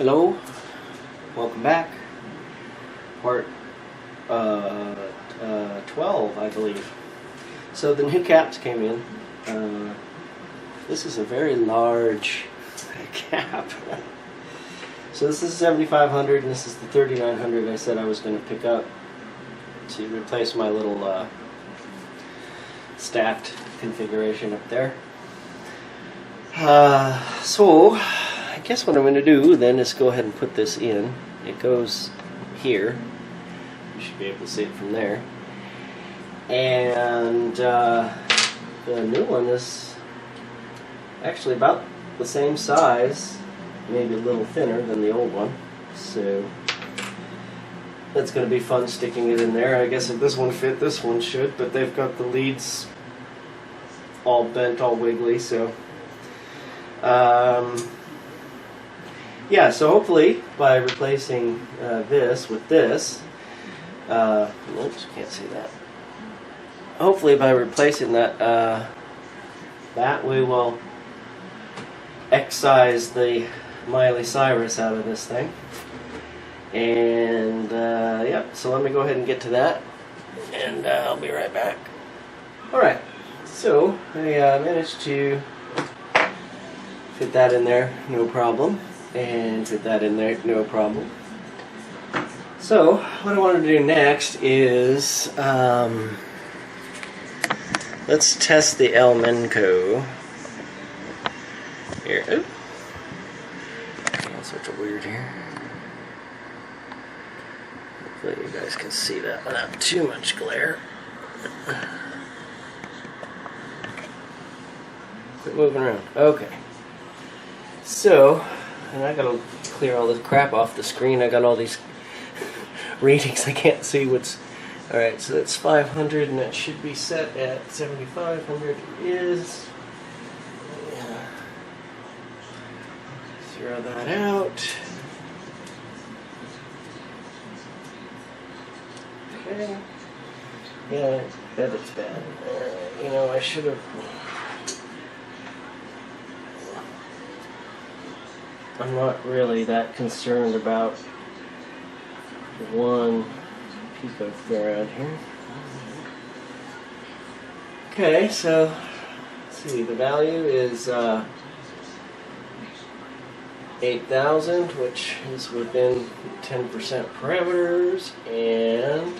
Hello, welcome back. Part 12, I believe. So the new caps came in. This is a very large cap. So this is 7500 and this is the 3900 I said I was going to pick up to replace my little stacked configuration up there. So I guess what I'm going to do then is go ahead and put this in. It goes here. You should be able to see it from there. And the new one is actually about the same size, maybe a little thinner than the old one. So that's going to be fun sticking it in there. I guess if this one fit, this one should, but they've got the leads all bent, all wiggly, so yeah, so hopefully by replacing this with this, oops, can't see that. Hopefully by replacing that, that we will excise the Miley Cyrus out of this thing. And yep, so let me go ahead and get to that, and I'll be right back. Alright, so I managed to fit that in there, no problem. And fit that in there, no problem. So, what I want to do next is, let's test the Elmenco. Here, oop. All sorts of weird here. Hopefully you guys can see that without too much glare. Quit moving around. Okay. So, and I gotta clear all this crap off the screen. I got all these readings. I can't see what's. Alright, so that's 500 and that should be set at 7500 is. Yeah. Zero that out. Okay. Yeah, I bet it's bad. You know, I should have. I'm not really that concerned about one picofarad here. Okay, so let's see, the value is 8,000, which is within 10% parameters, and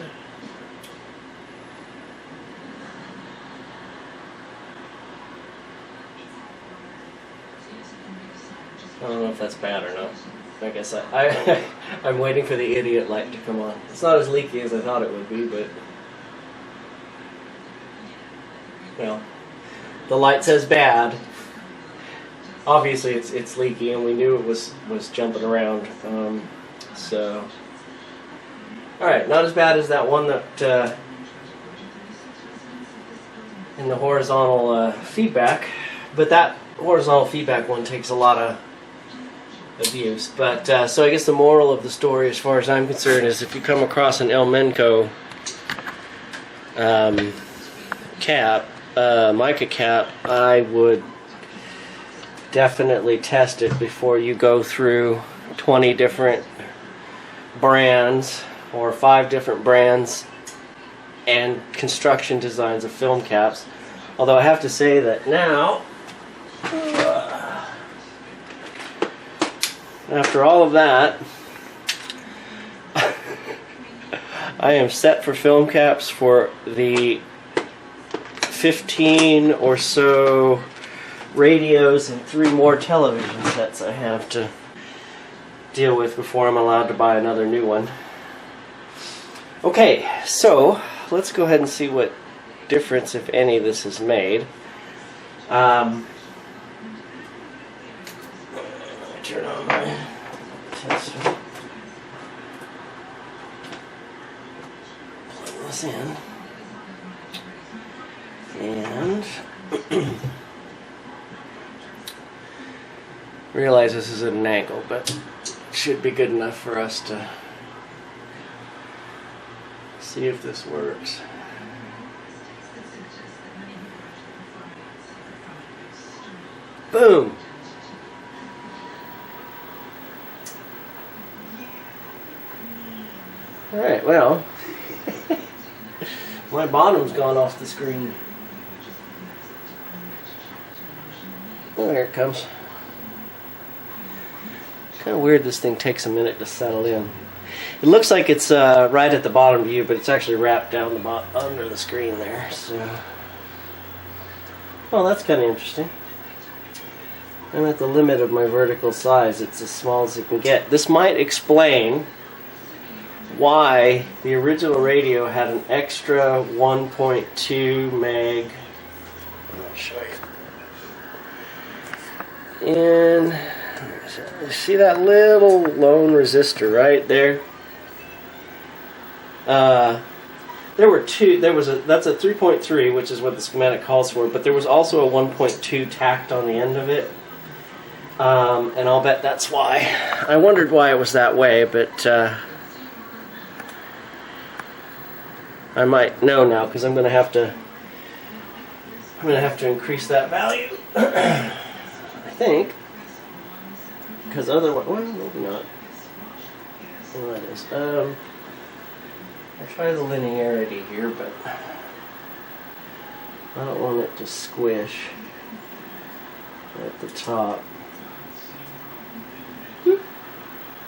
I don't know if that's bad or not. I guess I'm waiting for the idiot light to come on. It's not as leaky as I thought it would be, but well, the light says bad. Obviously, it's leaky, and we knew it was jumping around. So, all right, not as bad as that one that in the horizontal feedback, but that horizontal feedback one takes a lot of abuse. But so I guess the moral of the story, as far as I'm concerned, is if you come across an Elmenco cap, mica cap, I would definitely test it before you go through 20 different brands or 5 different brands and construction designs of film caps. Although I have to say that now, after all of that, I am set for film caps for the 15 or so radios and 3 more television sets I have to deal with before I'm allowed to buy another new one. Okay, so let's go ahead and see what difference, if any, this has made. Turn on my tester. Plug this in. And realize this is at an angle, but it should be good enough for us to see if this works. Boom! Alright, well, my bottom's gone off the screen. Oh, here it comes. Kind of weird this thing takes a minute to settle in. It looks like it's right at the bottom view, but it's actually wrapped down the under the screen there. So, well, that's kind of interesting. I'm at the limit of my vertical size. It's as small as it can get. This might explain why the original radio had an extra 1.2 meg. I'll show you. And see that little lone resistor right there? There were two. That's a 3.3, which is what the schematic calls for. But there was also a 1.2 tacked on the end of it. And I'll bet that's why. I wondered why it was that way, but I might know now because I'm going to have to increase that value. I think, because otherwise, well, maybe not. Well, that is. I'll try the linearity here, but I don't want it to squish at the top.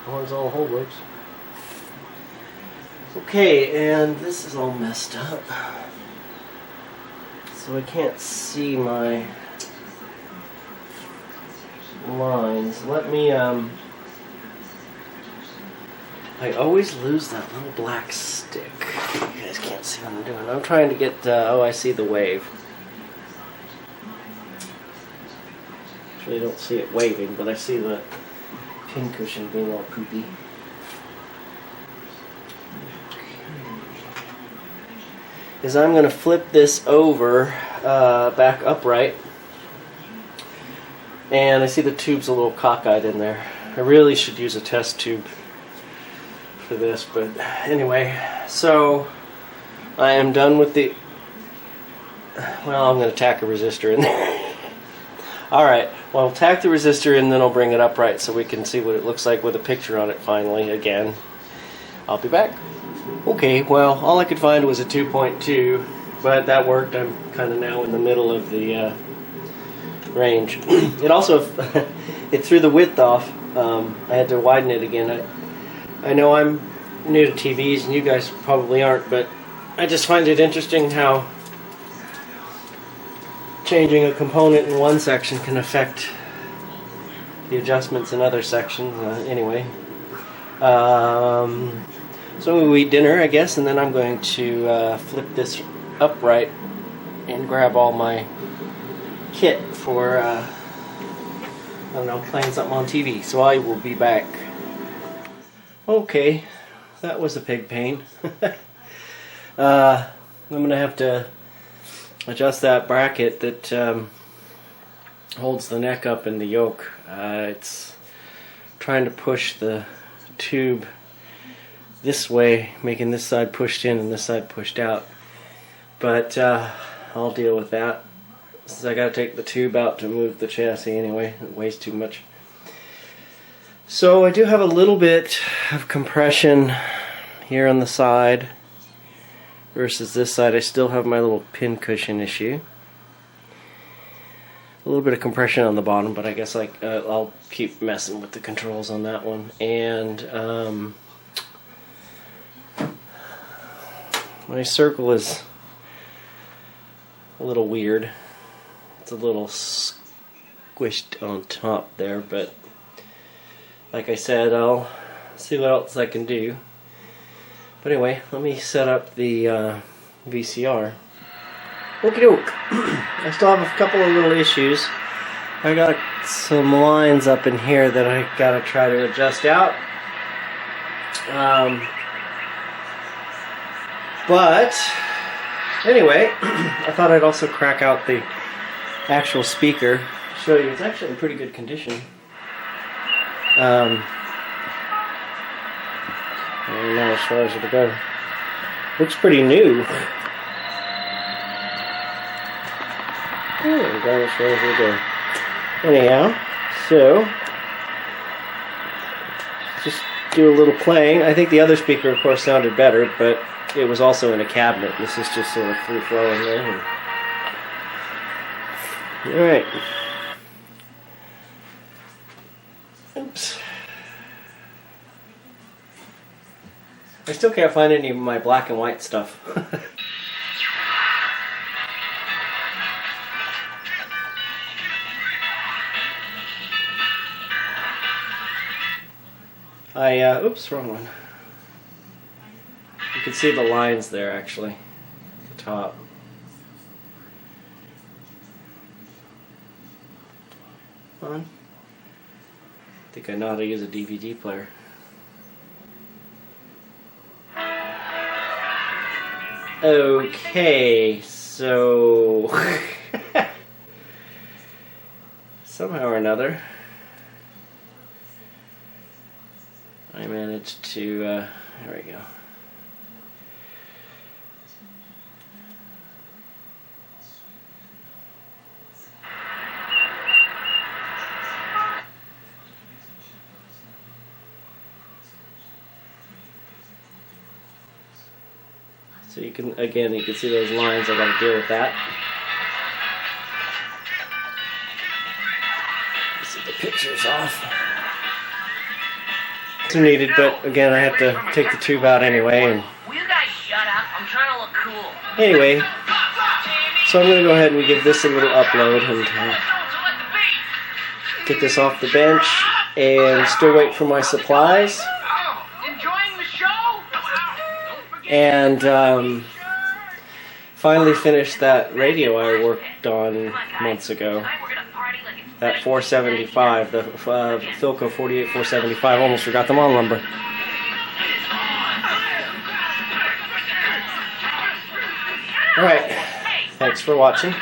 Horizontal hold works. Okay, and this is all messed up, so I can't see my lines. Let me, I always lose that little black stick. You guys can't see what I'm doing. I'm trying to get, oh, I see the wave. Actually, I don't see it waving, but I see the pincushion being all poopy. Is I'm going to flip this over back upright, and I see the tube's a little cockeyed in there. I really should use a test tube for this, but anyway, so I am done with the, well, I'm going to tack a resistor in there. Alright, well, I'll tack the resistor and then I'll bring it upright so we can see what it looks like with a picture on it finally again. I'll be back. Okay, well, all I could find was a 2.2, but that worked. I'm kind of now in the middle of the range. It also, it threw the width off. I had to widen it again. I know I'm new to TVs and you guys probably aren't, but I just find it interesting how changing a component in one section can affect the adjustments in other sections. Anyway, so I'm going to eat dinner, I guess, and then I'm going to flip this upright and grab all my kit for, I don't know, playing something on TV. So I will be back. Okay, that was a pig pain. I'm going to have to adjust that bracket that holds the neck up in the yoke. It's trying to push the tube this way, making this side pushed in and this side pushed out. But I'll deal with that. Since I got to take the tube out to move the chassis anyway. It weighs too much. So I do have a little bit of compression here on the side versus this side. I still have my little pin cushion issue. A little bit of compression on the bottom, but I guess I'll keep messing with the controls on that one. And my circle is a little weird. It's a little squished on top there, but like I said, I'll see what else I can do. But anyway, let me set up the VCR. Okie doke. I still have a couple of little issues. I got some lines up in here that I gotta try to adjust out. But anyway, I thought I'd also crack out the actual speaker. Show you, it's actually in pretty good condition. I don't know as far as it'll go. Looks pretty new. Oh, going as far as it'll go. Anyhow, so just do a little playing. I think the other speaker, of course, sounded better, but it was also in a cabinet. This is just sort of free-flowing there. Alright. Oops. I still can't find any of my black and white stuff. Oops, wrong one. You can see the lines there, actually, at the top. Come on. I think I know how to use a DVD player. Okay, so somehow or another I managed to, there we go. So you can, again, you can see those lines. I got to deal with that. See the pictures off. It's needed, but again, I have to take the tube out anyway. And will you guys shut up? I'm trying to look cool. Anyway, so I'm going to go ahead and give this a little upload and get this off the bench, and still wait for my supplies. And finally finished that radio I worked on months ago. That 475, the Philco 48 475. Almost forgot the model number. Alright, thanks for watching.